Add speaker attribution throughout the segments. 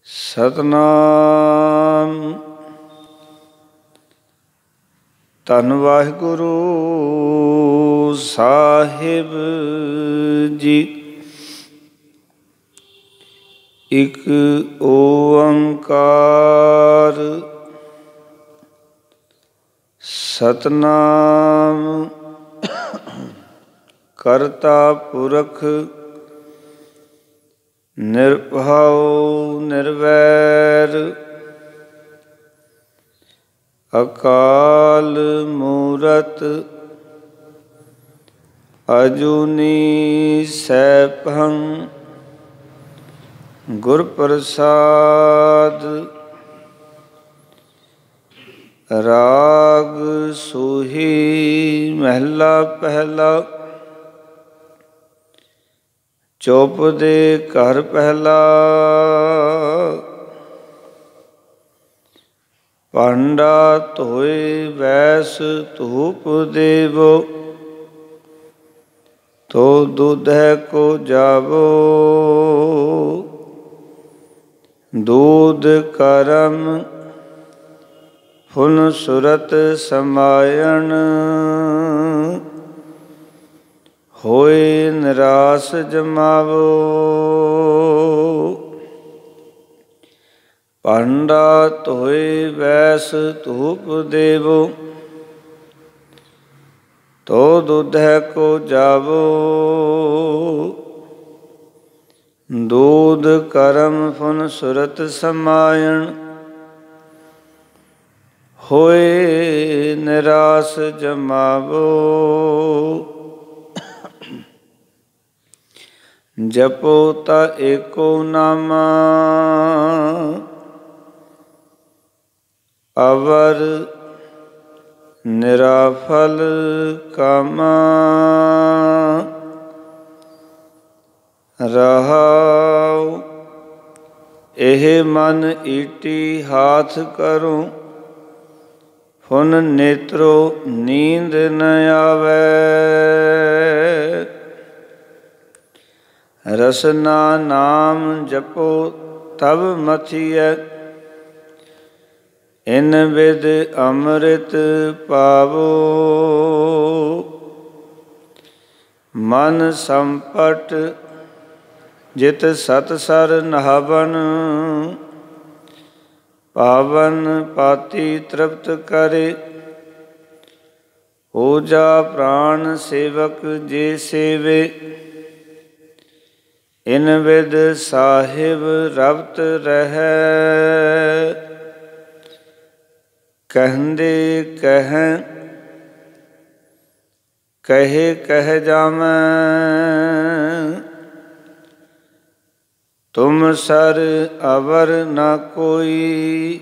Speaker 1: ਸਤਨਾਮ ਧੰਨ ਵਾਹਿਗੁਰੂ ਸਾਹਿਬ ਜੀ। ਇਕ ਓੰਕਾਰ ਸਤਨਾਮ ਕਰਤਾ ਪੁਰਖ ਨਿਰਭਉ ਨਿਰਵੈਰ ਅਕਾਲ ਮੂਰਤ ਅਜੂਨੀ ਸੈਭੰ ਗੁਰ ਪ੍ਰਸਾਦ। ਰਾਗ ਸੂਹੀ ਮਹਿਲਾ ਪਹਿਲਾ। ਚੁੱਪ ਦੇ ਘਰ ਪਹਿਲਾ। ਭਾਂਡਾ ਧੋਏ ਵੈਸ ਧੂਪ ਦੇਵੋ। ਤੋ ਦੁਧੈ ਕੋ ਜਾਵੋ। ਦੂਧ ਕਰਮ ਫੁਨ ਸੁਰਤ ਸਮਾਇਣ। ਹੋਏ ਨਿਰਾਸ ਜਮਾਵੋ। ਭਾਂਡਾ ਧੋਏ ਵੈਸ ਧੂਪ ਦੇਵੋ। ਤੋ ਦੁਧੈ ਕੋ ਜਾਵੋ। ਦੂਧ ਕਰਮ ਫੁਨ ਸੁਰਤ ਸਮਾਇਣ। ਹੋਏ ਨਿਰਾਸ ਜਮਾਵੋ। ਜਪੋ ਤਾ ਏਕੋ ਨਾਮਾ। ਅਵਰ ਨਿਰਾਫਲ ਕਾਮਾ। ਰਹਾਉ ਇਹ ਮਨ ਈਟੀ ਹਾਥ ਕਰੋ। ਫੁਨ ਨੇਤਰੋ ਨੀਂਦ ਨ ਆਵੈ। ਰਸਨਾ ਨਾਮ ਜਪੋ ਤਬ ਮਥੀਐ। ਇਨ ਵਿਦ ਅੰਮ੍ਰਿਤ ਪਾਵੋ। ਮਨ ਸੰਪਟ ਜਿਤ ਸਤਸਰ ਨਹਾਵਨ। ਪਾਵਨ ਪਾਤੀ ਤ੍ਰਿਪਤ ਕਰੇ। ਓਜਾ ਪ੍ਰਾਣ ਸੇਵਕ ਜੇ ਸੇਵੇ। ਇਨ ਵਿਦ ਸਾਹਿਬ ਰਵਤ ਰਹੈ। ਕਹਿੰਦੇ ਕਹਿ ਕਹੇ ਕਹਿ ਜਾਵੈ। ਤੁਮ ਸਰ ਅਵਰ ਨ ਕੋਈ।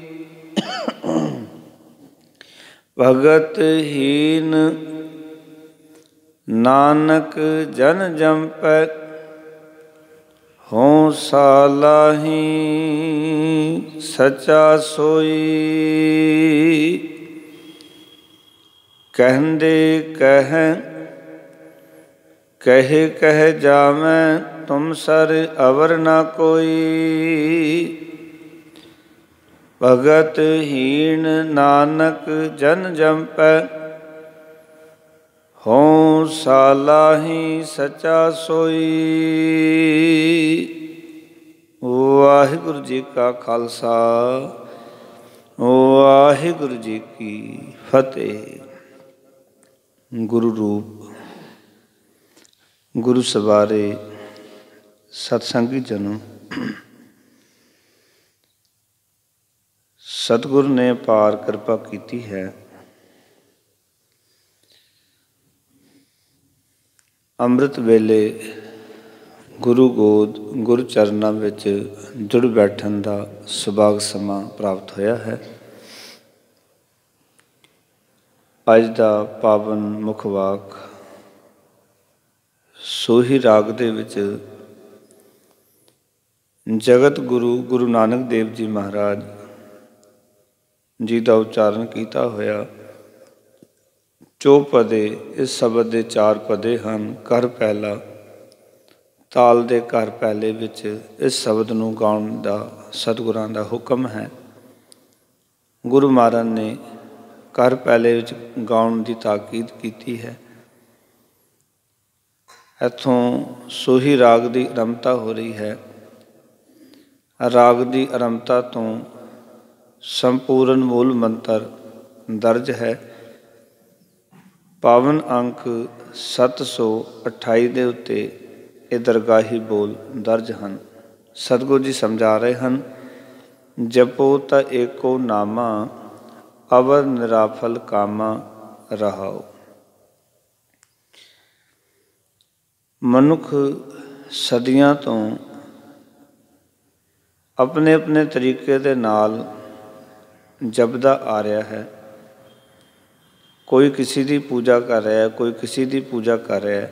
Speaker 1: ਭਗਤ ਹੀਨ ਨਾਨਕ ਜਨ ਜੰਪੈ। ਹੋਂ ਸਾਲਾਹੀ ਸੱਚਾ ਸੋਈ। ਕਹਿੰਦੇ ਕਹਿ ਕਹੇ ਕਹਿ ਜਾਵੈ। ਤੁਮ ਸਰ ਅਵਰ ਨ ਕੋਈ। ਭਗਤ ਹੀਨ ਨਾਨਕ ਜਨ ਜੰਪੈ। ਹੋਂ ਸਾਲਾਹੀ ਸੱਚਾ ਸੋਈ। ਵਾਹਿਗੁਰੂ ਜੀ ਕਾ ਖਾਲਸਾ ਵਾਹਿਗੁਰੂ ਜੀ ਕੀ ਫਤਿਹ। ਗੁਰੂ ਰੂਪ ਗੁਰੂ ਸਵਾਰੇ ਸਤਸੰਗੀ ਜਨੋ, ਸਤਿਗੁਰ ਨੇ ਅਪਾਰ ਕਿਰਪਾ ਕੀਤੀ ਹੈ। ਅੰਮ੍ਰਿਤ ਵੇਲੇ ਗੁਰੂ ਗੋਦ ਗੁਰੂ ਚਰਨਾਂ ਵਿੱਚ ਜੁੜ ਬੈਠਣ ਦਾ ਸੁਭਾਗ ਸਮਾਂ ਪ੍ਰਾਪਤ ਹੋਇਆ ਹੈ। ਅੱਜ ਦਾ ਪਾਵਨ ਮੁੱਖ ਵਾਕ ਸੋਹੀ ਰਾਗ ਦੇ ਵਿੱਚ ਜਗਤ ਗੁਰੂ ਗੁਰੂ ਨਾਨਕ ਦੇਵ ਜੀ ਮਹਾਰਾਜ ਜੀ ਦਾ ਉਚਾਰਨ ਕੀਤਾ ਹੋਇਆ ਚੌਪਦੇ। ਇਸ ਸ਼ਬਦ ਦੇ 4 ਪਦੇ ਹਨ। ਕਰ ਪਹਿਲਾ ਤਾਲ ਦੇ ਘਰ ਪਹਿਲੇ ਵਿੱਚ ਇਸ ਸ਼ਬਦ ਨੂੰ ਗਾਉਣ ਦਾ ਸਤਿਗੁਰਾਂ ਦਾ ਹੁਕਮ ਹੈ। ਗੁਰੂ ਮਹਾਰਾਜ ਨੇ ਘਰ ਪਹਿਲੇ ਵਿੱਚ ਗਾਉਣ ਦੀ ਤਾਕੀਦ ਕੀਤੀ ਹੈ। ਇੱਥੋਂ ਸੋਹੀ ਰਾਗ ਦੀ ਆਰੰਭਤਾ ਹੋ ਰਹੀ ਹੈ। ਰਾਗ ਦੀ ਆਰੰਭਤਾ ਤੋਂ ਸੰਪੂਰਨ ਮੂਲ ਮੰਤਰ ਦਰਜ ਹੈ। ਪਾਵਨ ਅੰਕ 728 ਦੇ ਉੱਤੇ ਇਹ ਦਰਗਾਹੀ ਬੋਲ ਦਰਜ ਹਨ। ਸਤਿਗੁਰੂ ਜੀ ਸਮਝਾ ਰਹੇ ਹਨ, ਜਪੋ ਤਾਂ ਏਕੋ ਨਾਮਾ ਅਵਰ ਨਿਰਾਫਲ ਕਾਮਾ ਰਹਾਓ। ਮਨੁੱਖ ਸਦੀਆਂ ਤੋਂ ਆਪਣੇ ਆਪਣੇ ਤਰੀਕੇ ਦੇ ਨਾਲ ਜਪਦਾ ਆ ਰਿਹਾ ਹੈ। ਕੋਈ ਕਿਸੇ ਦੀ ਪੂਜਾ ਕਰ ਰਿਹਾ, ਕੋਈ ਕਿਸੇ ਦੀ ਪੂਜਾ ਕਰ ਰਿਹਾ।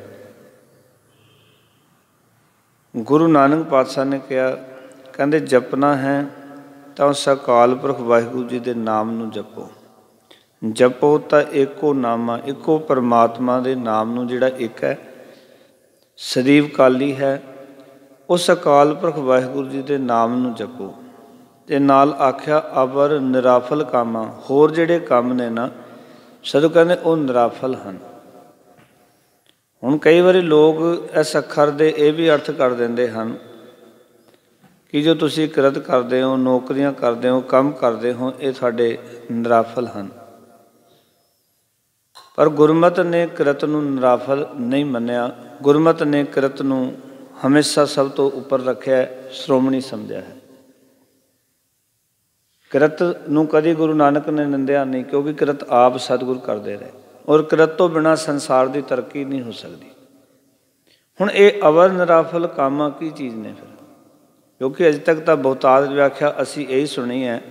Speaker 1: ਗੁਰੂ ਨਾਨਕ ਪਾਤਸ਼ਾਹ ਨੇ ਕਿਹਾ, ਕਹਿੰਦੇ ਜਪਣਾ ਹੈ ਤਾਂ ਉਸ ਅਕਾਲ ਪੁਰਖ ਵਾਹਿਗੁਰੂ ਜੀ ਦੇ ਨਾਮ ਨੂੰ ਜਪੋ। ਜਪੋ ਤਾਂ ਏਕੋ ਨਾਮਾ, ਇੱਕੋ ਪਰਮਾਤਮਾ ਦੇ ਨਾਮ ਨੂੰ, ਜਿਹੜਾ ਇੱਕ ਹੈ, ਸਦੀਵ ਕਾਲੀ ਹੈ, ਉਸ ਅਕਾਲ ਪੁਰਖ ਵਾਹਿਗੁਰੂ ਜੀ ਦੇ ਨਾਮ ਨੂੰ ਜਪੋ। ਅਤੇ ਨਾਲ ਆਖਿਆ ਅਵਰ ਨਿਰਾਫਲ ਕਾਮਾਂ, ਹੋਰ ਜਿਹੜੇ ਕੰਮ ਨੇ ਨਾ ਸਤਿਗੁਰੂ ਕਹਿੰਦੇ ਉਹ ਨਿਰਾਫਲ ਹਨ। ਹੁਣ ਕਈ ਵਾਰੀ ਲੋਕ ਇਸ ਅੱਖਰ ਦੇ ਇਹ ਵੀ ਅਰਥ ਕਰ ਦਿੰਦੇ ਹਨ ਕਿ ਜੋ ਤੁਸੀਂ ਕਿਰਤ ਕਰਦੇ ਹੋ, ਨੌਕਰੀਆਂ ਕਰਦੇ ਹੋ, ਕੰਮ ਕਰਦੇ ਹੋ, ਇਹ ਤੁਹਾਡੇ ਨਿਰਾਫਲ ਹਨ। ਪਰ ਗੁਰਮਤਿ ਨੇ ਕਿਰਤ ਨੂੰ ਨਿਰਾਫਲ ਨਹੀਂ ਮੰਨਿਆ। ਗੁਰਮਤਿ ਨੇ ਕਿਰਤ ਨੂੰ ਹਮੇਸ਼ਾ ਸਭ ਤੋਂ ਉੱਪਰ ਰੱਖਿਆ, ਸ਼੍ਰੋਮਣੀ ਸਮਝਿਆ ਹੈ। ਕਿਰਤ ਨੂੰ ਕਦੀ ਗੁਰੂ ਨਾਨਕ ਨੇ ਨਿੰਦਿਆ ਨਹੀਂ, ਕਿਉਂਕਿ ਕਿਰਤ ਆਪ ਸਤਿਗੁਰ ਕਰਦੇ ਰਹੇ ਔਰ ਕਿਰਤ ਤੋਂ ਬਿਨਾਂ ਸੰਸਾਰ ਦੀ ਤਰੱਕੀ ਨਹੀਂ ਹੋ ਸਕਦੀ। ਹੁਣ ਇਹ ਅਵਰ ਨਿਰਾਫਲ ਕਾਮਾਂ ਕੀ ਚੀਜ਼ ਨੇ ਫਿਰ? ਕਿਉਂਕਿ ਅਜੇ ਤੱਕ ਤਾਂ ਬਹੁਤਾਤ ਵਿਆਖਿਆ ਅਸੀਂ ਇਹੀ ਸੁਣੀ ਹੈ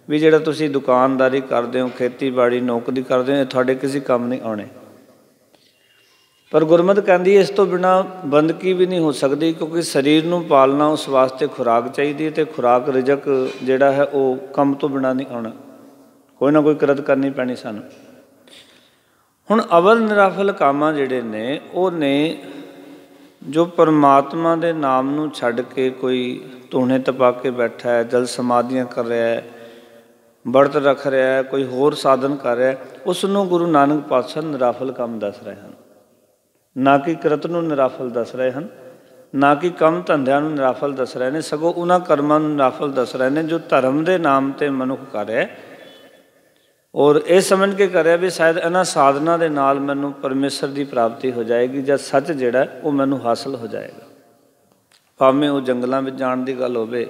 Speaker 1: ਵੀ ਜਿਹੜਾ ਤੁਸੀਂ ਦੁਕਾਨਦਾਰੀ ਕਰਦੇ ਹੋ, ਖੇਤੀਬਾੜੀ, ਨੌਕਰੀ ਕਰਦੇ ਹੋ, ਇਹ ਤੁਹਾਡੇ ਕਿਸੇ ਕੰਮ ਨਹੀਂ ਆਉਣੇ। ਪਰ ਗੁਰਮਤਿ ਕਹਿੰਦੀ ਇਸ ਤੋਂ ਬਿਨਾਂ ਬੰਦਗੀ ਵੀ ਨਹੀਂ ਹੋ ਸਕਦੀ, ਕਿਉਂਕਿ ਸਰੀਰ ਨੂੰ ਪਾਲਣਾ, ਉਸ ਵਾਸਤੇ ਖੁਰਾਕ ਚਾਹੀਦੀ ਹੈ ਅਤੇ ਖੁਰਾਕ ਰਿਜ਼ਕ ਜਿਹੜਾ ਹੈ ਉਹ ਕੰਮ ਤੋਂ ਬਿਨਾਂ ਨਹੀਂ ਆਉਣਾ। ਕੋਈ ਨਾ ਕੋਈ ਕਿਰਤ ਕਰਨੀ ਪੈਣੀ ਸਾਨੂੰ। ਹੁਣ ਅਵਰ ਨਿਰਾਫਲ ਕਾਮਾਂ ਜਿਹੜੇ ਨੇ ਉਹ ਨੇ ਜੋ ਪਰਮਾਤਮਾ ਦੇ ਨਾਮ ਨੂੰ ਛੱਡ ਕੇ ਕੋਈ ਧੂਣੇ ਤਪਾ ਕੇ ਬੈਠਾ ਹੈ, ਜਲ ਸਮਾਧੀਆਂ ਕਰ ਰਿਹਾ ਹੈ, ਵਰਤ ਰੱਖ ਰਿਹਾ ਹੈ, ਕੋਈ ਹੋਰ ਸਾਧਨ ਕਰ ਰਿਹਾ, ਉਸ ਨੂੰ ਗੁਰੂ ਨਾਨਕ ਪਾਤਸ਼ਾਹ ਨਿਰਾਫਲ ਕੰਮ ਦੱਸ ਰਹੇ ਹਨ। ਨਾ ਕਿ ਕਿਰਤ ਨੂੰ ਨਿਰਾਫਲ ਦੱਸ ਰਹੇ ਹਨ, ਨਾ ਕਿ ਕੰਮ ਧੰਦਿਆਂ ਨੂੰ ਨਿਰਾਫਲ ਦੱਸ ਰਹੇ ਨੇ, ਸਗੋਂ ਉਹਨਾਂ ਕਰਮਾਂ ਨੂੰ ਨਿਰਾਫਲ ਦੱਸ ਰਹੇ ਨੇ ਜੋ ਧਰਮ ਦੇ ਨਾਮ 'ਤੇ ਮਨੁੱਖ ਕਰ ਰਿਹਾ ਔਰ ਇਹ ਸਮਝ ਕੇ ਕਰ ਰਿਹਾ ਵੀ ਸ਼ਾਇਦ ਇਹਨਾਂ ਸਾਧਨਾ ਦੇ ਨਾਲ ਮੈਨੂੰ ਪਰਮੇਸ਼ਰ ਦੀ ਪ੍ਰਾਪਤੀ ਹੋ ਜਾਏਗੀ ਜਾਂ ਸੱਚ ਜਿਹੜਾ ਉਹ ਮੈਨੂੰ ਹਾਸਲ ਹੋ ਜਾਏਗਾ। ਭਾਵੇਂ ਉਹ ਜੰਗਲਾਂ ਵਿੱਚ ਜਾਣ ਦੀ ਗੱਲ ਹੋਵੇ,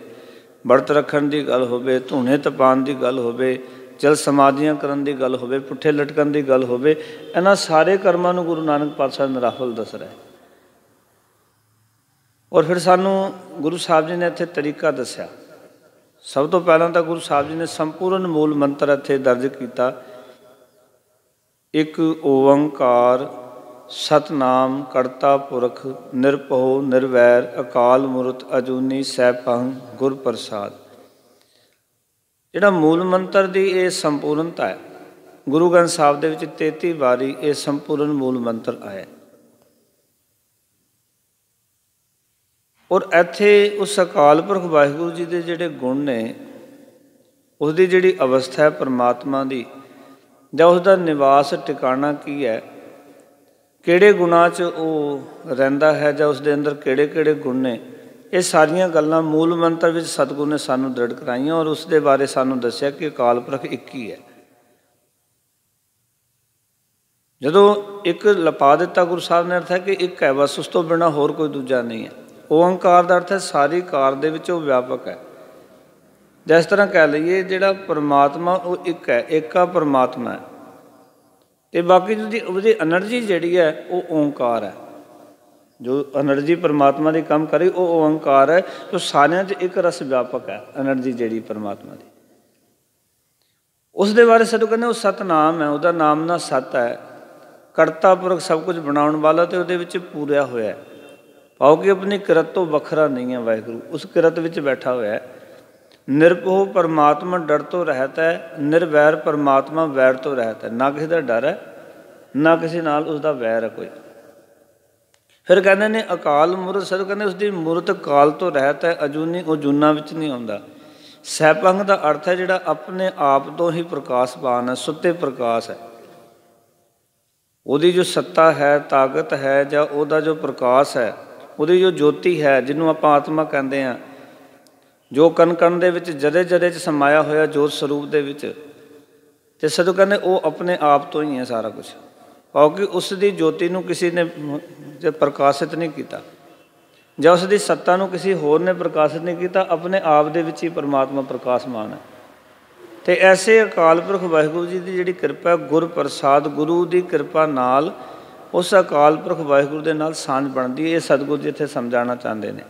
Speaker 1: ਵਰਤ ਰੱਖਣ ਦੀ ਗੱਲ ਹੋਵੇ, ਧੂਣੇ ਤਪਾਉਣ ਦੀ ਗੱਲ ਹੋਵੇ, ਜਲ ਸਮਾਧੀਆਂ ਕਰਨ ਦੀ ਗੱਲ ਹੋਵੇ, ਪੁੱਠੇ ਲਟਕਣ ਦੀ ਗੱਲ ਹੋਵੇ, ਇਹਨਾਂ ਸਾਰੇ ਕਰਮਾਂ ਨੂੰ ਗੁਰੂ ਨਾਨਕ ਪਾਤਸ਼ਾਹ ਨਿਰਾਫਲ ਦੱਸ ਰਿਹਾ। ਔਰ ਫਿਰ ਸਾਨੂੰ ਗੁਰੂ ਸਾਹਿਬ ਜੀ ਨੇ ਇੱਥੇ ਤਰੀਕਾ ਦੱਸਿਆ। ਸਭ ਤੋਂ ਪਹਿਲਾਂ ਤਾਂ ਗੁਰੂ ਸਾਹਿਬ ਜੀ ਨੇ ਸੰਪੂਰਨ ਮੂਲ ਮੰਤਰ ਇੱਥੇ ਦਰਜ ਕੀਤਾ, ਇੱਕ ਓੰਕਾਰ ਸਤਨਾਮ ਕਰਤਾ ਪੁਰਖ ਨਿਰਭਉ ਨਿਰਵੈਰ ਅਕਾਲ ਮੂਰਤ ਅਜੂਨੀ ਸੈਭੰ ਗੁਰ ਪ੍ਰਸਾਦ। ਜਿਹੜਾ ਮੂਲ ਮੰਤਰ ਦੀ ਇਹ ਸੰਪੂਰਨਤਾ ਹੈ, ਗੁਰੂ ਗ੍ਰੰਥ ਸਾਹਿਬ ਦੇ ਵਿੱਚ 33 ਵਾਰੀ ਇਹ ਸੰਪੂਰਨ ਮੂਲ ਮੰਤਰ ਆਇਆ। ਔਰ ਇੱਥੇ ਉਸ ਅਕਾਲ ਪੁਰਖ ਵਾਹਿਗੁਰੂ ਜੀ ਦੇ ਜਿਹੜੇ ਗੁਣ ਨੇ, ਉਸਦੀ ਜਿਹੜੀ ਅਵਸਥਾ ਹੈ ਪਰਮਾਤਮਾ ਦੀ, ਜਾਂ ਉਸਦਾ ਨਿਵਾਸ ਟਿਕਾਣਾ ਕੀ ਹੈ, ਕਿਹੜੇ ਗੁਣਾਂ 'ਚ ਉਹ ਰਹਿੰਦਾ ਹੈ, ਜਾਂ ਉਸਦੇ ਅੰਦਰ ਕਿਹੜੇ ਕਿਹੜੇ ਗੁਣ ਨੇ, ਇਹ ਸਾਰੀਆਂ ਗੱਲਾਂ ਮੂਲ ਮੰਤਰ ਵਿੱਚ ਸਤਿਗੁਰੂ ਨੇ ਸਾਨੂੰ ਦ੍ਰਿੜ ਕਰਾਈਆਂ ਔਰ ਉਸ ਦੇ ਬਾਰੇ ਸਾਨੂੰ ਦੱਸਿਆ ਕਿ ਅਕਾਲ ਪੁਰਖ ਇੱਕ ਹੀ ਹੈ। ਜਦੋਂ ਇੱਕ ਲਪਾ ਦਿੱਤਾ ਗੁਰੂ ਸਾਹਿਬ ਨੇ, ਅਰਥ ਹੈ ਕਿ ਇੱਕ ਹੈ ਬਸ, ਉਸ ਤੋਂ ਬਿਨਾਂ ਹੋਰ ਕੋਈ ਦੂਜਾ ਨਹੀਂ ਹੈ। ਓੰਕਾਰ ਦਾ ਅਰਥ ਹੈ ਸਾਰੀ ਕਾਰ ਦੇ ਵਿੱਚ ਉਹ ਵਿਆਪਕ ਹੈ। ਜਿਸ ਤਰ੍ਹਾਂ ਕਹਿ ਲਈਏ ਜਿਹੜਾ ਪਰਮਾਤਮਾ ਉਹ ਇੱਕ ਹੈ, ਏਕਾ ਪਰਮਾਤਮਾ ਹੈ, ਅਤੇ ਬਾਕੀ ਉਹਦੀ ਐਨਰਜੀ ਜਿਹੜੀ ਹੈ ਉਹ ਓਂਕਾਰ ਹੈ। ਜੋ ਐਨਰਜੀ ਪਰਮਾਤਮਾ ਦੀ ਕੰਮ ਕਰੇ ਉਹ ਓਂਕਾਰ ਹੈ, ਜੋ ਸਾਰਿਆਂ 'ਚ ਇੱਕ ਰਸ ਵਿਆਪਕ ਹੈ ਐਨਰਜੀ ਜਿਹੜੀ ਪਰਮਾਤਮਾ ਦੀ। ਉਸ ਦੇ ਬਾਰੇ ਸਾਨੂੰ ਕਹਿੰਦੇ ਉਹ ਸਤਨਾਮ ਹੈ, ਉਹਦਾ ਨਾਮ ਨਾ ਸਤ ਹੈ, ਕਰਤਾ ਪੁਰਖ ਸਭ ਕੁਝ ਬਣਾਉਣ ਵਾਲਾ, ਅਤੇ ਉਹਦੇ ਵਿੱਚ ਪੂਰਿਆ ਹੋਇਆ ਭਾਵ ਕਿ ਆਪਣੀ ਕਿਰਤ ਤੋਂ ਵੱਖਰਾ ਨਹੀਂ ਹੈ ਵਾਹਿਗੁਰੂ, ਉਸ ਕਿਰਤ ਵਿੱਚ ਬੈਠਾ ਹੋਇਆ ਹੈ। ਨਿਰਭਉ ਪਰਮਾਤਮਾ ਡਰ ਤੋਂ ਰਹਿਤ ਹੈ, ਨਿਰਵੈਰ ਪਰਮਾਤਮਾ ਵੈਰ ਤੋਂ ਰਹਿਤ ਹੈ। ਨਾ ਕਿਸੇ ਦਾ ਡਰ ਹੈ, ਨਾ ਕਿਸੇ ਨਾਲ ਉਸਦਾ ਵੈਰ ਹੈ ਕੋਈ। ਫਿਰ ਕਹਿੰਦੇ ਨੇ ਅਕਾਲ ਮੂਰਤ, ਸਰ ਕਹਿੰਦੇ ਉਸਦੀ ਮੂਰਤ ਕਾਲ ਤੋਂ ਰਹਿਤ ਹੈ, ਅਜੂਨੀ ਉਹ ਜੂਨਾਂ ਵਿੱਚ ਨਹੀਂ ਆਉਂਦਾ। ਸੈਭੰਗ ਦਾ ਅਰਥ ਹੈ ਜਿਹੜਾ ਆਪਣੇ ਆਪ ਤੋਂ ਹੀ ਪ੍ਰਕਾਸ਼ਵਾਨ ਹੈ, ਸੁੱਤੇ ਪ੍ਰਕਾਸ਼ ਹੈ। ਉਹਦੀ ਜੋ ਸੱਤਾ ਹੈ, ਤਾਕਤ ਹੈ, ਜਾਂ ਉਹਦਾ ਜੋ ਪ੍ਰਕਾਸ਼ ਹੈ, ਉਹਦੀ ਜੋ ਜੋਤੀ ਹੈ, ਜਿਹਨੂੰ ਆਪਾਂ ਆਤਮਾ ਕਹਿੰਦੇ ਹਾਂ, ਜੋ ਕਣ ਕਣ ਦੇ ਵਿੱਚ ਜਦੇ ਜਦੇ 'ਚ ਸਮਾਇਆ ਹੋਇਆ ਜੋਤ ਸਰੂਪ ਦੇ ਵਿੱਚ, ਅਤੇ ਸਦੋਂ ਕਹਿੰਦੇ ਉਹ ਆਪਣੇ ਆਪ ਤੋਂ ਹੀ ਹੈ ਸਾਰਾ ਕੁਛ, ਕਿਉਂਕਿ ਉਸ ਦੀ ਜੋਤੀ ਨੂੰ ਕਿਸੇ ਨੇ ਪ੍ਰਕਾਸ਼ਿਤ ਨਹੀਂ ਕੀਤਾ, ਜਾਂ ਉਸ ਦੀ ਸੱਤਾ ਨੂੰ ਕਿਸੇ ਹੋਰ ਨੇ ਪ੍ਰਕਾਸ਼ਿਤ ਨਹੀਂ ਕੀਤਾ, ਆਪਣੇ ਆਪ ਦੇ ਵਿੱਚ ਹੀ ਪਰਮਾਤਮਾ ਪ੍ਰਕਾਸ਼ਮਾਨ ਹੈ। ਅਤੇ ਐਸੇ ਅਕਾਲ ਪੁਰਖ ਵਾਹਿਗੁਰੂ ਜੀ ਦੀ ਜਿਹੜੀ ਕਿਰਪਾ ਹੈ, ਗੁਰ ਪ੍ਰਸਾਦ, ਗੁਰੂ ਦੀ ਕਿਰਪਾ ਨਾਲ ਉਸ ਅਕਾਲ ਪੁਰਖ ਵਾਹਿਗੁਰੂ ਦੇ ਨਾਲ ਸਾਂਝ ਬਣਦੀ ਹੈ। ਇਹ ਸਤਿਗੁਰੂ ਜੀ ਇੱਥੇ ਸਮਝਾਉਣਾ ਚਾਹੁੰਦੇ ਨੇ।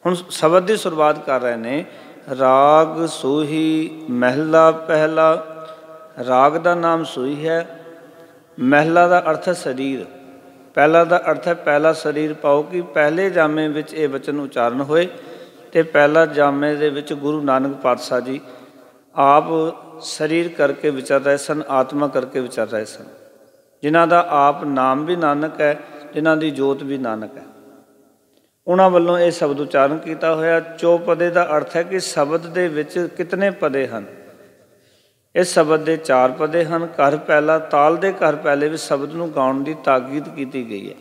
Speaker 1: ਹੁਣ ਸ਼ਬਦ ਦੀ ਸ਼ੁਰੂਆਤ ਕਰ ਰਹੇ ਨੇ, ਰਾਗ ਸੂਹੀ ਮਹਿਲਾ ਪਹਿਲਾ। ਰਾਗ ਦਾ ਨਾਮ ਸੂਹੀ ਹੈ, ਮਹਿਲਾ ਦਾ ਅਰਥ ਹੈ ਸਰੀਰ, ਪਹਿਲਾ ਦਾ ਅਰਥ ਹੈ ਪਹਿਲਾ ਸਰੀਰ। ਪਾਓ ਕਿ ਪਹਿਲੇ ਜਾਮੇ ਵਿੱਚ ਇਹ ਵਚਨ ਉਚਾਰਨ ਹੋਏ, ਅਤੇ ਪਹਿਲਾ ਜਾਮੇ ਦੇ ਵਿੱਚ ਗੁਰੂ ਨਾਨਕ ਪਾਤਸ਼ਾਹ ਜੀ ਆਪ ਸਰੀਰ ਕਰਕੇ ਵਿਚਰ ਰਹੇ ਸਨ, ਆਤਮਾ ਕਰਕੇ ਵਿਚਰ ਰਹੇ ਸਨ, ਜਿਨ੍ਹਾਂ ਦਾ ਆਪ ਨਾਮ ਵੀ ਨਾਨਕ ਹੈ, ਜਿਨ੍ਹਾਂ ਦੀ ਜੋਤ ਵੀ ਨਾਨਕ ਹੈ। ਉਹਨਾਂ ਵੱਲੋਂ ਇਹ ਸ਼ਬਦ ਉਚਾਰਨ ਕੀਤਾ ਹੋਇਆ। ਚੌਪਦੇ ਦਾ ਅਰਥ ਹੈ ਕਿ ਸ਼ਬਦ ਦੇ ਵਿੱਚ ਕਿਤਨੇ ਪਦੇ ਹਨ। ਇਸ ਸ਼ਬਦ ਦੇ 4 ਪਦੇ ਹਨ। ਘਰ ਪਹਿਲਾ, ਤਾਲ ਦੇ ਘਰ ਪਹਿਲੇ ਵਿੱਚ ਸ਼ਬਦ ਨੂੰ ਗਾਉਣ ਦੀ ਤਾਕੀਦ ਕੀਤੀ ਗਈ ਹੈ,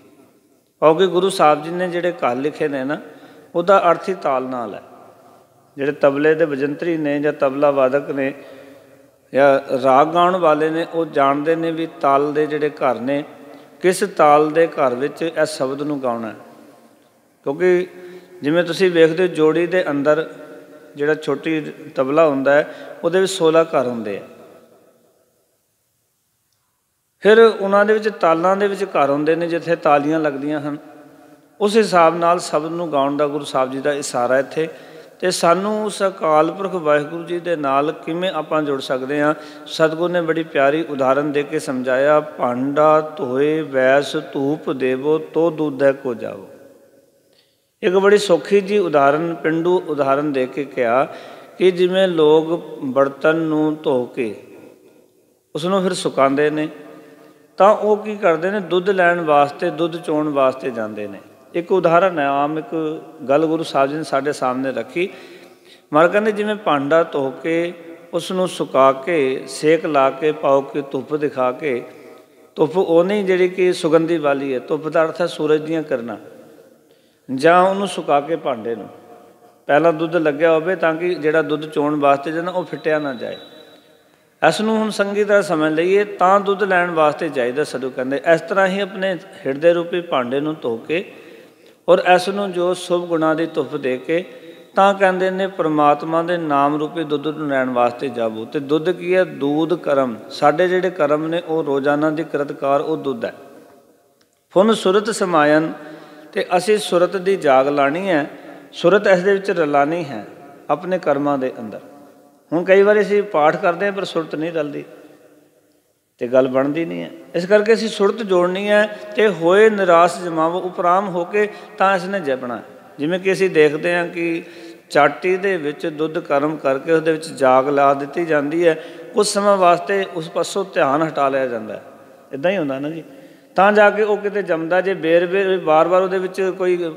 Speaker 1: ਕਿਉਂਕਿ ਗੁਰੂ ਸਾਹਿਬ ਜੀ ਨੇ ਜਿਹੜੇ ਘਰ ਲਿਖੇ ਨੇ ਨਾ, ਉਹਦਾ ਅਰਥ ਹੀ ਤਾਲ ਨਾਲ ਹੈ। ਜਿਹੜੇ ਤਬਲੇ ਦੇ ਵਜੰਤਰੀ ਨੇ, ਜਾਂ ਤਬਲਾ ਵਾਦਕ ਨੇ, ਜਾਂ ਰਾਗ ਗਾਉਣ ਵਾਲੇ ਨੇ, ਉਹ ਜਾਣਦੇ ਨੇ ਵੀ ਤਾਲ ਦੇ ਜਿਹੜੇ ਘਰ ਨੇ, ਕਿਸ ਤਾਲ ਦੇ ਘਰ ਵਿੱਚ ਇਸ ਸ਼ਬਦ ਨੂੰ ਗਾਉਣਾ। ਕਿਉਂਕਿ ਜਿਵੇਂ ਤੁਸੀਂ ਵੇਖਦੇ ਹੋ, ਜੋੜੀ ਦੇ ਅੰਦਰ ਜਿਹੜਾ ਛੋਟੀ ਤਬਲਾ ਹੁੰਦਾ ਹੈ, ਉਹਦੇ ਵਿੱਚ 16 ਘਰ ਹੁੰਦੇ ਆ। ਫਿਰ ਉਹਨਾਂ ਦੇ ਵਿੱਚ ਤਾਲਾਂ ਦੇ ਵਿੱਚ ਘਰ ਹੁੰਦੇ ਨੇ ਜਿੱਥੇ ਤਾਲੀਆਂ ਲੱਗਦੀਆਂ ਹਨ। ਉਸ ਹਿਸਾਬ ਨਾਲ ਸ਼ਬਦ ਨੂੰ ਗਾਉਣ ਦਾ ਗੁਰੂ ਸਾਹਿਬ ਜੀ ਦਾ ਇਸ਼ਾਰਾ ਇੱਥੇ। ਅਤੇ ਸਾਨੂੰ ਉਸ ਅਕਾਲ ਪੁਰਖ ਵਾਹਿਗੁਰੂ ਜੀ ਦੇ ਨਾਲ ਕਿਵੇਂ ਆਪਾਂ ਜੁੜ ਸਕਦੇ ਹਾਂ, ਸਤਿਗੁਰੂ ਨੇ ਬੜੀ ਪਿਆਰੀ ਉਦਾਹਰਨ ਦੇ ਕੇ ਸਮਝਾਇਆ। ਭਾਂਡਾ ਧੋਏ ਵੈਸ ਧੂਪ ਦੇਵੋ, ਤੋ ਦੁਧੈ ਕੋ ਜਾਵੋ। ਇੱਕ ਬੜੀ ਸੌਖੀ ਜਿਹੀ ਉਦਾਹਰਨ, ਪੇਂਡੂ ਉਦਾਹਰਨ ਦੇ ਕੇ ਕਿਹਾ ਕਿ ਜਿਵੇਂ ਲੋਕ ਬਰਤਨ ਨੂੰ ਧੋ ਕੇ ਉਸਨੂੰ ਫਿਰ ਸੁਕਾਉਂਦੇ ਨੇ, ਤਾਂ ਉਹ ਕੀ ਕਰਦੇ ਨੇ, ਦੁੱਧ ਲੈਣ ਵਾਸਤੇ, ਦੁੱਧ ਚੋਣ ਵਾਸਤੇ ਜਾਂਦੇ ਨੇ। ਇੱਕ ਉਦਾਹਰਨ ਹੈ, ਆਮ ਇੱਕ ਗੱਲ ਗੁਰੂ ਸਾਹਿਬ ਜੀ ਨੇ ਸਾਡੇ ਸਾਹਮਣੇ ਰੱਖੀ। ਮਰ ਕਹਿੰਦੇ ਜਿਵੇਂ ਭਾਂਡਾ ਧੋ ਕੇ ਉਸ ਨੂੰ ਸੁਕਾ ਕੇ, ਸੇਕ ਲਾ ਕੇ, ਪਾਓ ਕਿ ਧੁੱਪ ਦਿਖਾ ਕੇ, ਧੁੱਪ ਉਹ ਨਹੀਂ ਜਿਹੜੀ ਕਿ ਸੁਗੰਧੀ ਵਾਲੀ ਹੈ, ਧੁੱਪ ਦਾ ਅਰਥ ਹੈ ਸੂਰਜ ਦੀਆਂ ਕਿਰਨਾਂ, ਜਾਂ ਉਹਨੂੰ ਸੁਕਾ ਕੇ ਭਾਂਡੇ ਨੂੰ ਪਹਿਲਾਂ ਦੁੱਧ ਲੱਗਿਆ ਹੋਵੇ, ਤਾਂ ਕਿ ਜਿਹੜਾ ਦੁੱਧ ਚੋਣ ਵਾਸਤੇ ਜਾਂਦਾ ਉਹ ਫਿੱਟਿਆ ਨਾ ਜਾਏ। ਇਸ ਨੂੰ ਹੁਣ ਸੰਗੀ ਤਰ੍ਹਾਂ ਸਮਝ ਲਈਏ ਤਾਂ ਦੁੱਧ ਲੈਣ ਵਾਸਤੇ ਜਾਈਦਾ। ਸਤਿਗੁਰੂ ਕਹਿੰਦੇ ਇਸ ਤਰ੍ਹਾਂ ਹੀ ਆਪਣੇ ਹਿਰਦੇ ਰੂਪੀ ਭਾਂਡੇ ਨੂੰ ਧੋ ਕੇ, ਔਰ ਇਸ ਨੂੰ ਜੋ ਸ਼ੁਭ ਗੁਣਾਂ ਦੀ ਧੁੱਪ ਦੇ ਕੇ, ਤਾਂ ਕਹਿੰਦੇ ਨੇ ਪਰਮਾਤਮਾ ਦੇ ਨਾਮ ਰੂਪੀ ਦੁੱਧ ਨੂੰ ਲੈਣ ਵਾਸਤੇ ਜਾਵੋ। ਅਤੇ ਦੁੱਧ ਕੀ ਹੈ? ਦੂਧ ਕਰਮ। ਸਾਡੇ ਜਿਹੜੇ ਕਰਮ ਨੇ ਉਹ ਰੋਜ਼ਾਨਾ ਦੀ ਕਿਰਤਕਾਰ, ਉਹ ਦੁੱਧ ਹੈ। ਫੁਨ ਸੁਰਤ ਸਮਾਇਨ, ਅਤੇ ਅਸੀਂ ਸੁਰਤ ਦੀ ਜਾਗ ਲਾਣੀ ਹੈ, ਸੁਰਤ ਇਸ ਦੇ ਵਿੱਚ ਰਲਾਣੀ ਹੈ ਆਪਣੇ ਕਰਮਾਂ ਦੇ ਅੰਦਰ। ਹੁਣ ਕਈ ਵਾਰੀ ਅਸੀਂ ਪਾਠ ਕਰਦੇ ਹਾਂ ਪਰ ਸੁਰਤ ਨਹੀਂ ਰਲਦੀ, ਅਤੇ ਗੱਲ ਬਣਦੀ ਨਹੀਂ ਹੈ। ਇਸ ਕਰਕੇ ਅਸੀਂ ਸੁਰਤ ਜੋੜਨੀ ਹੈ, ਅਤੇ ਹੋਏ ਨਿਰਾਸ਼ ਜਮਾਵੋ, ਉਪਰਾਮ ਹੋ ਕੇ ਤਾਂ ਇਸ ਨੇ ਜਪਣਾ। ਜਿਵੇਂ ਕਿ ਅਸੀਂ ਦੇਖਦੇ ਹਾਂ ਕਿ ਚਾਟੀ ਦੇ ਵਿੱਚ ਦੁੱਧ ਗਰਮ ਕਰਕੇ ਉਹਦੇ ਵਿੱਚ ਜਾਗ ਲਾ ਦਿੱਤੀ ਜਾਂਦੀ ਹੈ, ਕੁਝ ਸਮਾਂ ਵਾਸਤੇ ਉਸ ਪਾਸੋਂ ਧਿਆਨ ਹਟਾ ਲਿਆ ਜਾਂਦਾ। ਇੱਦਾਂ ਹੀ ਹੁੰਦਾ ਨਾ ਜੀ, ਤਾਂ ਜਾ ਕੇ ਉਹ ਕਿਤੇ ਜੰਮਦਾ। ਜੇ ਬੇਰ-ਬੇਰ ਵਾਰ-ਵਾਰ ਉਹਦੇ ਵਿੱਚ ਕੋਈ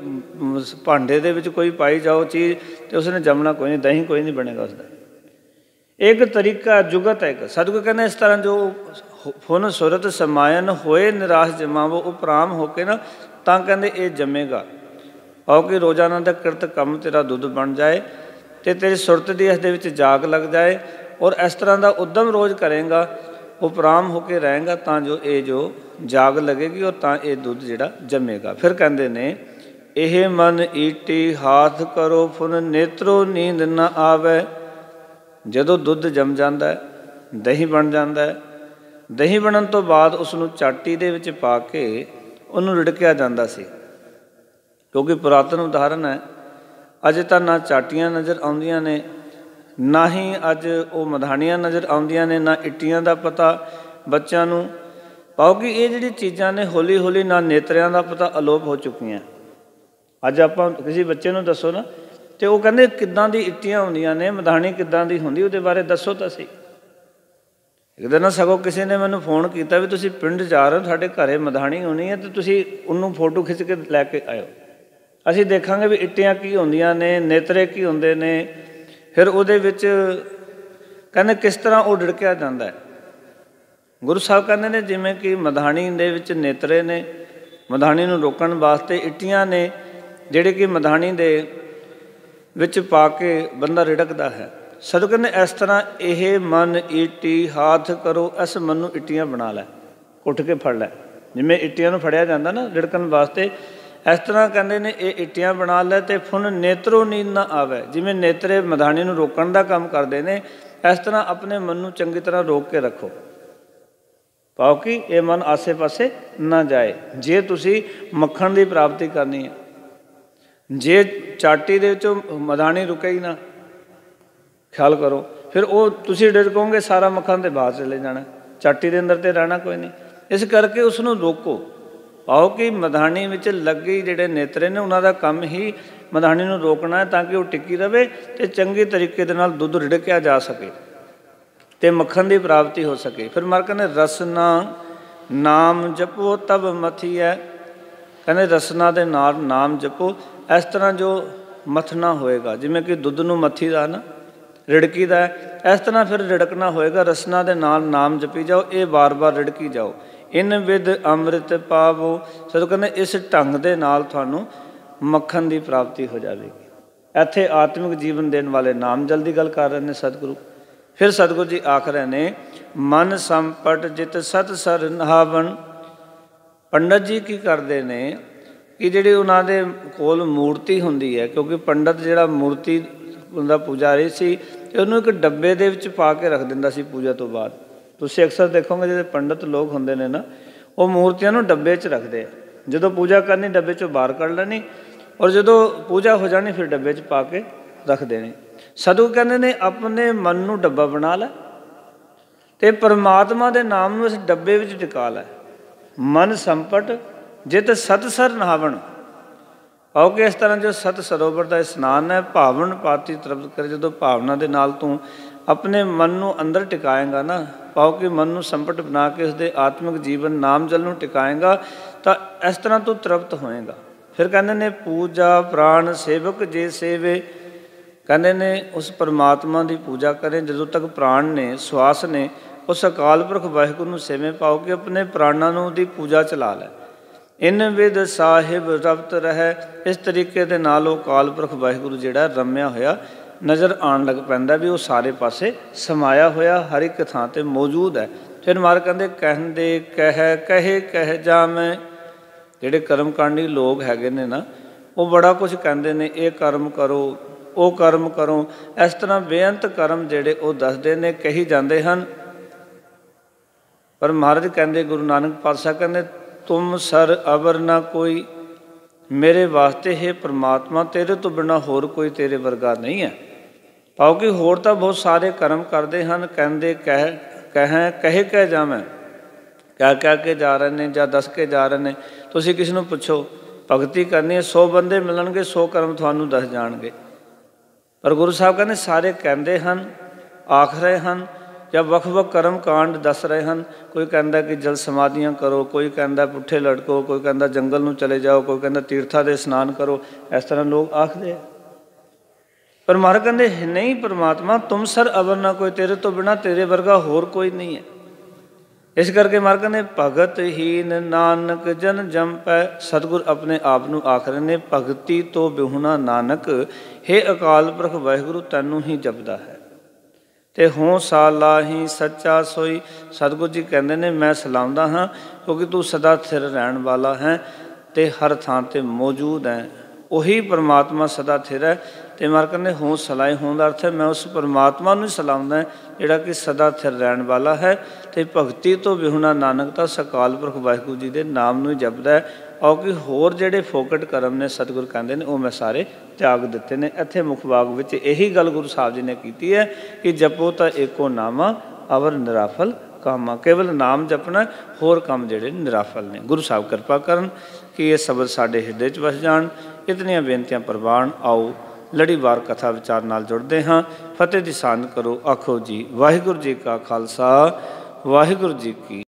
Speaker 1: ਭਾਂਡੇ ਦੇ ਵਿੱਚ ਕੋਈ ਪਾਈ ਜਾਓ ਚੀਜ਼, ਅਤੇ ਉਸਨੇ ਜੰਮਣਾ ਕੋਈ ਨਹੀਂ, ਦਹੀਂ ਕੋਈ ਨਹੀਂ ਬਣੇਗਾ ਉਸਦਾ। ਇੱਕ ਤਰੀਕਾ ਜੁਗਤ ਹੈ। ਇੱਕ ਸਤਿਗੁਰੂ ਕਹਿੰਦੇ ਇਸ ਤਰ੍ਹਾਂ ਜੋ ਫੁਨ ਸੁਰਤ ਸਮਾਇਨ, ਹੋਏ ਨਿਰਾਸ਼ ਜਮਾਵੋ, ਉਪਰਾਮ ਹੋ ਕੇ ਨਾ, ਤਾਂ ਕਹਿੰਦੇ ਇਹ ਜੰਮੇਗਾ। ਕਿਉਂਕਿ ਰੋਜ਼ਾਨਾ ਦਾ ਕਿਰਤ ਕੰਮ ਤੇਰਾ ਦੁੱਧ ਬਣ ਜਾਏ, ਅਤੇ ਤੇਰੀ ਸੁਰਤ ਦੀ ਇਸ ਦੇ ਵਿੱਚ ਜਾਗ ਲੱਗ ਜਾਏ, ਔਰ ਇਸ ਤਰ੍ਹਾਂ ਦਾ ਉੱਦਮ ਰੋਜ਼ ਕਰੇਗਾ, ਉਪਰਾਮ ਹੋ ਕੇ ਰਹੇਗਾ, ਤਾਂ ਜੋ ਇਹ ਜੋ ਜਾਗ ਲੱਗੇਗੀ, ਔਰ ਤਾਂ ਇਹ ਦੁੱਧ ਜਿਹੜਾ ਜੰਮੇਗਾ। ਫਿਰ ਕਹਿੰਦੇ ਨੇ ਇਹ ਮਨ ਈਟੀ ਹਾਥ ਕਰੋ ਫੁਨ, ਨੇਤਰੋ ਨੀਂਦ ਨਾ ਆਵੇ। ਜਦੋਂ ਦੁੱਧ ਜੰਮ ਜਾਂਦਾ, ਦਹੀਂ ਬਣ ਜਾਂਦਾ, ਦਹੀਂ ਬਣਨ ਤੋਂ ਬਾਅਦ ਉਸ ਨੂੰ ਚਾਟੀ ਦੇ ਵਿੱਚ ਪਾ ਕੇ ਉਹਨੂੰ ਰਿੜਕਿਆ ਜਾਂਦਾ ਸੀ। ਕਿਉਂਕਿ ਪੁਰਾਤਨ ਉਦਾਹਰਨ ਹੈ, ਅਜੇ ਤਾਂ ਨਾ ਚਾਟੀਆਂ ਨਜ਼ਰ ਆਉਂਦੀਆਂ ਨੇ, ਨਾ ਹੀ ਅੱਜ ਉਹ ਮਧਾਣੀਆਂ ਨਜ਼ਰ ਆਉਂਦੀਆਂ ਨੇ, ਨਾ ਇੱਟੀਆਂ ਦਾ ਪਤਾ ਬੱਚਿਆਂ ਨੂੰ। ਕਿਉਂਕਿ ਇਹ ਜਿਹੜੀ ਚੀਜ਼ਾਂ ਨੇ ਹੌਲੀ ਹੌਲੀ ਨਾ ਨੇਤਰਿਆਂ ਦਾ ਪਤਾ ਅਲੋਪ ਹੋ ਚੁੱਕੀਆਂ। ਅੱਜ ਆਪਾਂ ਕਿਸੇ ਬੱਚੇ ਨੂੰ ਦੱਸੋ ਨਾ, ਅਤੇ ਉਹ ਕਹਿੰਦੇ ਕਿੱਦਾਂ ਦੀ ਇੱਟੀਆਂ ਹੁੰਦੀਆਂ ਨੇ, ਮਧਾਣੀ ਕਿੱਦਾਂ ਦੀ ਹੁੰਦੀ, ਉਹਦੇ ਬਾਰੇ ਦੱਸੋ ਤਾਂ ਸਹੀ। ਇੱਕ ਦਿਨ ਨਾ ਸਗੋਂ ਕਿਸੇ ਨੇ ਮੈਨੂੰ ਫੋਨ ਕੀਤਾ ਵੀ ਤੁਸੀਂ ਪਿੰਡ ਜਾ ਰਹੇ ਹੋ, ਸਾਡੇ ਘਰੇ ਮਧਾਣੀ ਹੋਣੀ ਹੈ ਤੇ ਤੁਸੀਂ ਉਹਨੂੰ ਫੋਟੋ ਖਿੱਚ ਕੇ ਲੈ ਕੇ ਆਇਓ, ਅਸੀਂ ਦੇਖਾਂਗੇ ਵੀ ਇੱਟੀਆਂ ਕੀ ਹੁੰਦੀਆਂ ਨੇ, ਨੇਤਰੇ ਕੀ ਹੁੰਦੇ ਨੇ, ਫਿਰ ਉਹਦੇ ਵਿੱਚ ਕਹਿੰਦੇ ਕਿਸ ਤਰ੍ਹਾਂ ਉਹ ਡਿੜਕਿਆ ਜਾਂਦਾ ਹੈ। ਗੁਰੂ ਸਾਹਿਬ ਕਹਿੰਦੇ ਨੇ ਜਿਵੇਂ ਕਿ ਮਧਾਣੀ ਦੇ ਵਿੱਚ ਨੇਤਰੇ ਨੇ, ਮਧਾਣੀ ਨੂੰ ਰੋਕਣ ਵਾਸਤੇ ਇੱਟੀਆਂ ਨੇ ਜਿਹੜੇ ਕਿ ਮਧਾਣੀ ਦੇ ਵਿੱਚ ਪਾ ਕੇ ਬੰਦਾ ਰਿੜਕਦਾ ਹੈ। ਸਾਧੂ ਕਹਿੰਦੇ ਇਸ ਤਰ੍ਹਾਂ ਇਹ ਮਨ ਈਟੀ ਹਾਥ ਕਰੋ, ਇਸ ਮਨ ਨੂੰ ਇੱਟੀਆਂ ਬਣਾ ਲੈ, ਉੱਠ ਕੇ ਫੜ ਲੈ, ਜਿਵੇਂ ਇੱਟੀਆਂ ਨੂੰ ਫੜਿਆ ਜਾਂਦਾ ਨਾ ਰਿੜਕਣ ਵਾਸਤੇ, ਇਸ ਤਰ੍ਹਾਂ ਕਹਿੰਦੇ ਨੇ ਇਹ ਇੱਟੀਆਂ ਬਣਾ ਲੈ। ਅਤੇ ਫੁਨ ਨੇਤਰੋ ਨੀਂਦ ਨਾ ਆਵੇ, ਜਿਵੇਂ ਨੇਤਰੇ ਮਧਾਣੀ ਨੂੰ ਰੋਕਣ ਦਾ ਕੰਮ ਕਰਦੇ ਨੇ, ਇਸ ਤਰ੍ਹਾਂ ਆਪਣੇ ਮਨ ਨੂੰ ਚੰਗੀ ਤਰ੍ਹਾਂ ਰੋਕ ਕੇ ਰੱਖੋ, ਭਾਵ ਕਿ ਇਹ ਮਨ ਆਸੇ ਪਾਸੇ ਨਾ ਜਾਏ। ਜੇ ਤੁਸੀਂ ਮੱਖਣ ਦੀ ਪ੍ਰਾਪਤੀ ਕਰਨੀ ਹੈ, ਜੇ ਚਾਟੀ ਦੇ ਵਿੱਚੋਂ ਮਧਾਣੀ ਰੁਕੇ ਹੀ ਨਾ, ਖਿਆਲ ਕਰੋ, ਫਿਰ ਉਹ ਤੁਸੀਂ ਡਿੜਕੋਗੇ ਸਾਰਾ ਮੱਖਣ ਤੇ ਬਾਹਰ ਚਲੇ ਜਾਣਾ, ਚਾਟੀ ਦੇ ਅੰਦਰ ਤੇ ਰਹਿਣਾ ਕੋਈ ਨਹੀਂ। ਇਸ ਕਰਕੇ ਉਸ ਨੂੰ ਰੋਕੋ, ਭਾਵ ਕਿ ਮਧਾਣੀ ਵਿੱਚ ਲੱਗੇ ਜਿਹੜੇ ਨੇਤਰੇ ਨੇ ਉਹਨਾਂ ਦਾ ਕੰਮ ਹੀ ਮਧਾਣੀ ਨੂੰ ਰੋਕਣਾ ਹੈ, ਤਾਂ ਕਿ ਉਹ ਟਿੱਕੀ ਰਹੇ ਅਤੇ ਚੰਗੇ ਤਰੀਕੇ ਦੇ ਨਾਲ ਦੁੱਧ ਰਿੜਕਿਆ ਜਾ ਸਕੇ ਅਤੇ ਮੱਖਣ ਦੀ ਪ੍ਰਾਪਤੀ ਹੋ ਸਕੇ। ਫਿਰ ਮਾਰ ਕਹਿੰਦੇ ਰਸਨਾ ਨਾਮ ਜਪੋ ਤਬ ਮਥੀ ਹੈ, ਕਹਿੰਦੇ ਰਸਨਾ ਦੇ ਨਾਲ ਨਾਮ ਜਪੋ, ਇਸ ਤਰ੍ਹਾਂ ਜੋ ਮਥਨਾ ਹੋਏਗਾ, ਜਿਵੇਂ ਕਿ ਦੁੱਧ ਨੂੰ ਮੱਥੀ ਦਾ ਨਾ ਰਿੜਕੀ ਦਾ, ਇਸ ਤਰ੍ਹਾਂ ਫਿਰ ਰਿੜਕਣਾ ਹੋਏਗਾ। ਰਸਨਾ ਦੇ ਨਾਲ ਨਾਮ ਜਪੀ ਜਾਓ, ਇਹ ਵਾਰ-ਵਾਰ ਰਿੜਕੀ ਜਾਓ। ਇਨ ਵਿਦ ਅੰਮ੍ਰਿਤ ਪਾਵੋ, ਸਤਿਗੁਰੂ ਕਹਿੰਦੇ ਇਸ ਢੰਗ ਦੇ ਨਾਲ ਤੁਹਾਨੂੰ ਮੱਖਣ ਦੀ ਪ੍ਰਾਪਤੀ ਹੋ ਜਾਵੇਗੀ। ਇੱਥੇ ਆਤਮਿਕ ਜੀਵਨ ਦੇਣ ਵਾਲੇ ਨਾਮ ਜਲ ਦੀ ਗੱਲ ਕਰ ਰਹੇ ਨੇ ਸਤਿਗੁਰੂ। ਫਿਰ ਸਤਿਗੁਰੂ ਜੀ ਆਖ ਰਹੇ ਨੇ ਮਨ ਸੰਪਟ ਜਿਤ ਸਤ ਸਰ ਨਹਾਵਣ। ਪੰਡਤ ਜੀ ਕੀ ਕਰਦੇ ਨੇ ਕਿ ਜਿਹੜੀ ਉਹਨਾਂ ਦੇ ਕੋਲ ਮੂਰਤੀ ਹੁੰਦੀ ਹੈ, ਕਿਉਂਕਿ ਪੰਡਤ ਜਿਹੜਾ ਮੂਰਤੀ ਦਾ ਪੁਜਾਰੀ ਸੀ ਅਤੇ ਉਹਨੂੰ ਇੱਕ ਡੱਬੇ ਦੇ ਵਿੱਚ ਪਾ ਕੇ ਰੱਖ ਦਿੰਦਾ ਸੀ ਪੂਜਾ ਤੋਂ ਬਾਅਦ। ਤੁਸੀਂ ਅਕਸਰ ਦੇਖੋਗੇ ਜਿਹੜੇ ਪੰਡਤ ਲੋਕ ਹੁੰਦੇ ਨੇ ਨਾ, ਉਹ ਮੂਰਤੀਆਂ ਨੂੰ ਡੱਬੇ 'ਚ ਰੱਖਦੇ ਆ, ਜਦੋਂ ਪੂਜਾ ਕਰਨੀ ਡੱਬੇ 'ਚੋਂ ਬਾਹਰ ਕੱਢ ਲੈਣੀ, ਔਰ ਜਦੋਂ ਪੂਜਾ ਹੋ ਜਾਣੀ ਫਿਰ ਡੱਬੇ 'ਚ ਪਾ ਕੇ ਰੱਖ ਦੇਣੀ। ਸਾਧੂ ਕਹਿੰਦੇ ਨੇ ਆਪਣੇ ਮਨ ਨੂੰ ਡੱਬਾ ਬਣਾ ਲੈ ਅਤੇ ਪਰਮਾਤਮਾ ਦੇ ਨਾਮ ਨੂੰ ਇਸ ਡੱਬੇ ਵਿੱਚ ਟਿਕਾ ਲੈ। ਮਨ ਸੰਪਟ ਜਿਤ ਸਤ ਸਰ ਨਹਾਵਣ, ਭਾਵ ਕਿ ਇਸ ਤਰ੍ਹਾਂ ਜੋ ਸਤ ਸਰੋਵਰ ਦਾ ਇਸ਼ਨਾਨ ਹੈ, ਭਾਵਨ ਪਾਤੀ ਤ੍ਰਿਪਤ ਕਰੇ, ਜਦੋਂ ਭਾਵਨਾ ਦੇ ਨਾਲ ਤੂੰ ਆਪਣੇ ਮਨ ਨੂੰ ਅੰਦਰ ਟਿਕਾਏਂਗਾ ਨਾ, ਭਾਵ ਕਿ ਮਨ ਨੂੰ ਸੰਪਟ ਬਣਾ ਕੇ ਉਸਦੇ ਆਤਮਿਕ ਜੀਵਨ ਨਾਮ ਜਲ ਨੂੰ ਟਿਕਾਏਂਗਾ, ਤਾਂ ਇਸ ਤਰ੍ਹਾਂ ਤੂੰ ਤ੍ਰਿਪਤ ਹੋਏਗਾ। ਫਿਰ ਕਹਿੰਦੇ ਨੇ ਪੂਜਾ ਪ੍ਰਾਣ ਸੇਵਕ ਜੇ ਸੇਵੇ, ਕਹਿੰਦੇ ਨੇ ਉਸ ਪਰਮਾਤਮਾ ਦੀ ਪੂਜਾ ਕਰੇ ਜਦੋਂ ਤੱਕ ਪ੍ਰਾਣ ਨੇ, ਸਵਾਸ ਨੇ, ਉਸ ਅਕਾਲ ਪੁਰਖ ਵਾਹਿਗੁਰੂ ਨੂੰ ਸੇਵੇਂ, ਪਾਓ ਕਿ ਆਪਣੇ ਪ੍ਰਾਣਾਂ ਨੂੰ ਦੀ ਪੂਜਾ ਚਲਾ ਲੈ। ਇਨ ਵਿਦ ਸਾਹਿਬ ਰਬਤ ਰਹਿ, ਇਸ ਤਰੀਕੇ ਦੇ ਨਾਲ ਉਹ ਅਕਾਲ ਪੁਰਖ ਵਾਹਿਗੁਰੂ ਜਿਹੜਾ ਰਮਿਆ ਹੋਇਆ ਨਜ਼ਰ ਆਉਣ ਲੱਗ ਪੈਂਦਾ ਵੀ ਉਹ ਸਾਰੇ ਪਾਸੇ ਸਮਾਇਆ ਹੋਇਆ ਹਰ ਇੱਕ ਥਾਂ 'ਤੇ ਮੌਜੂਦ ਹੈ। ਫਿਰ ਮਾਰ ਕਹਿੰਦੇ ਕਹਿੰਦੇ ਕਹੇ ਜਾਵੇਂ, ਜਿਹੜੇ ਕਰਮਕਾਂਡੀ ਲੋਕ ਹੈਗੇ ਨੇ ਨਾ, ਉਹ ਬੜਾ ਕੁਝ ਕਹਿੰਦੇ ਨੇ, ਇਹ ਕਰਮ ਕਰੋ, ਉਹ ਕਰਮ ਕਰੋ, ਇਸ ਤਰ੍ਹਾਂ ਬੇਅੰਤ ਕਰਮ ਜਿਹੜੇ ਉਹ ਦੱਸਦੇ ਨੇ, ਕਹੀ ਜਾਂਦੇ ਹਨ। ਪਰ ਮਹਾਰਾਜ ਕਹਿੰਦੇ, ਗੁਰੂ ਨਾਨਕ ਪਾਤਸ਼ਾਹ ਕਹਿੰਦੇ ਤੁਮ ਸਰ ਅਵਰ ਨਾ ਕੋਈ, ਮੇਰੇ ਵਾਸਤੇ ਹੈ ਪਰਮਾਤਮਾ ਤੇਰੇ ਤੋਂ ਬਿਨਾਂ ਹੋਰ ਕੋਈ ਤੇਰੇ ਵਰਗਾ ਨਹੀਂ ਹੈ। ਭਾਵ ਕਿ ਹੋਰ ਤਾਂ ਬਹੁਤ ਸਾਰੇ ਕਰਮ ਕਰਦੇ ਹਨ, ਕਹਿੰਦੇ ਕਹੇ ਜਾਵੇਂ, ਕਹਿ ਕੇ ਜਾ ਰਹੇ ਨੇ ਜਾਂ ਦੱਸ ਕੇ ਜਾ ਰਹੇ ਨੇ। ਤੁਸੀਂ ਕਿਸੇ ਨੂੰ ਪੁੱਛੋ ਭਗਤੀ ਕਰਨੀ ਹੈ, 100 ਬੰਦੇ ਮਿਲਣਗੇ, 100 ਕਰਮ ਤੁਹਾਨੂੰ ਦੱਸ ਜਾਣਗੇ। ਪਰ ਗੁਰੂ ਸਾਹਿਬ ਕਹਿੰਦੇ ਸਾਰੇ ਕਹਿੰਦੇ ਹਨ, ਆਖ ਰਹੇ ਹਨ, ਜਾਂ ਵੱਖ ਵੱਖ ਕਰਮ ਕਾਂਡ ਦੱਸ ਰਹੇ ਹਨ। ਕੋਈ ਕਹਿੰਦਾ ਕਿ ਜਲ ਸਮਾਧੀਆਂ ਕਰੋ, ਕੋਈ ਕਹਿੰਦਾ ਪੁੱਠੇ ਲਟਕੋ, ਕੋਈ ਕਹਿੰਦਾ ਜੰਗਲ ਨੂੰ ਚਲੇ ਜਾਓ, ਕੋਈ ਕਹਿੰਦਾ ਤੀਰਥਾਂ ਦੇ ਇਸ਼ਨਾਨ ਕਰੋ, ਇਸ ਤਰ੍ਹਾਂ ਲੋਕ ਆਖਦੇ ਆ। ਪਰ ਮਹਾਰਾਜ ਕਹਿੰਦੇ ਨਹੀਂ ਪਰਮਾਤਮਾ ਤੁਮ ਸਰ ਅਵਰ ਨਾ ਕੋਈ, ਤੇਰੇ ਤੋਂ ਬਿਨਾਂ ਤੇਰੇ ਵਰਗਾ ਹੋਰ ਕੋਈ ਨਹੀਂ ਹੈ। ਇਸ ਕਰਕੇ ਮਹਾਰਾਜ ਕਹਿੰਦੇ ਭਗਤ ਹੀਨ ਨਾਨਕ ਜਨ ਜੰਪੈ, ਸਤਿਗੁਰ ਆਪਣੇ ਆਪ ਨੂੰ ਆਖ ਰਹੇ ਨੇ ਭਗਤੀ ਤੋਂ ਬਿਹੁਣਾ ਨਾਨਕ, ਹੇ ਅਕਾਲ ਪੁਰਖ ਵਾਹਿਗੁਰੂ ਤੈਨੂੰ ਹੀ ਜਪਦਾ ਹੈ। ਅਤੇ ਹੋਂ ਸਾਲਾਹੀ ਸੱਚਾ ਸੋਈ, ਸਤਿਗੁਰੂ ਜੀ ਕਹਿੰਦੇ ਨੇ ਮੈਂ ਸਲਾਮਦਾ ਹਾਂ ਕਿਉਂਕਿ ਤੂੰ ਸਦਾ ਸਥਿਰ ਰਹਿਣ ਵਾਲਾ ਹੈ ਅਤੇ ਹਰ ਥਾਂ 'ਤੇ ਮੌਜੂਦ ਹੈ। ਉਹੀ ਪਰਮਾਤਮਾ ਸਦਾ ਸਥਿਰ ਹੈ। ਅਤੇ ਮਰ ਕਹਿੰਦੇ ਹੋਂ ਸਲਾਹੀ, ਹੋਣ ਦਾ ਅਰਥ ਹੈ ਮੈਂ ਉਸ ਪਰਮਾਤਮਾ ਨੂੰ ਸਲਾਮਦਾ ਜਿਹੜਾ ਕਿ ਸਦਾ ਸਥਿਰ ਰਹਿਣ ਵਾਲਾ ਹੈ। ਅਤੇ ਭਗਤੀ ਤੋਂ ਬਿਹੁਣਾ ਨਾਨਕ ਤਾਂ ਅਕਾਲ ਪੁਰਖ ਵਾਹਿਗੁਰੂ ਜੀ ਦੇ ਨਾਮ ਨੂੰ ਹੀ ਜਪਦਾ ਹੈ। ਆਓ ਕਿ ਹੋਰ ਜਿਹੜੇ ਫੋਕਟ ਕਰਮ ਨੇ ਸਤਿਗੁਰ ਕਹਿੰਦੇ ਨੇ ਉਹ ਮੈਂ ਸਾਰੇ ਤਿਆਗ ਦਿੱਤੇ ਨੇ। ਇੱਥੇ ਮੁੱਖ ਬਾਗ ਵਿੱਚ ਇਹੀ ਗੱਲ ਗੁਰੂ ਸਾਹਿਬ ਜੀ ਨੇ ਕੀਤੀ ਹੈ ਕਿ ਜਪੋ ਤਾਂ ਏਕੋ ਨਾਮਾ ਅਵਰ ਨਿਰਾਫਲ ਕਾਮਾ, ਕੇਵਲ ਨਾਮ ਜਪਣਾ, ਹੋਰ ਕੰਮ ਜਿਹੜੇ ਨਿਰਾਫਲ ਨੇ। ਗੁਰੂ ਸਾਹਿਬ ਕਿਰਪਾ ਕਰਨ ਕਿ ਇਹ ਸ਼ਬਦ ਸਾਡੇ ਹਿਰਦੇ 'ਚ ਵਸ ਜਾਣ। ਇਤਨੀਆਂ ਬੇਨਤੀਆਂ ਪ੍ਰਵਾਨ। ਆਓ ਲੜੀਵਾਰ ਕਥਾ ਵਿਚਾਰ ਨਾਲ ਜੁੜਦੇ ਹਾਂ। ਫਤਿਹ ਦੀ ਸਾਂਝ ਕਰੋ। ਆਖੋ ਜੀ ਵਾਹਿਗੁਰੂ ਜੀ ਕਾ ਖਾਲਸਾ ਵਾਹਿਗੁਰੂ ਜੀ ਕੀ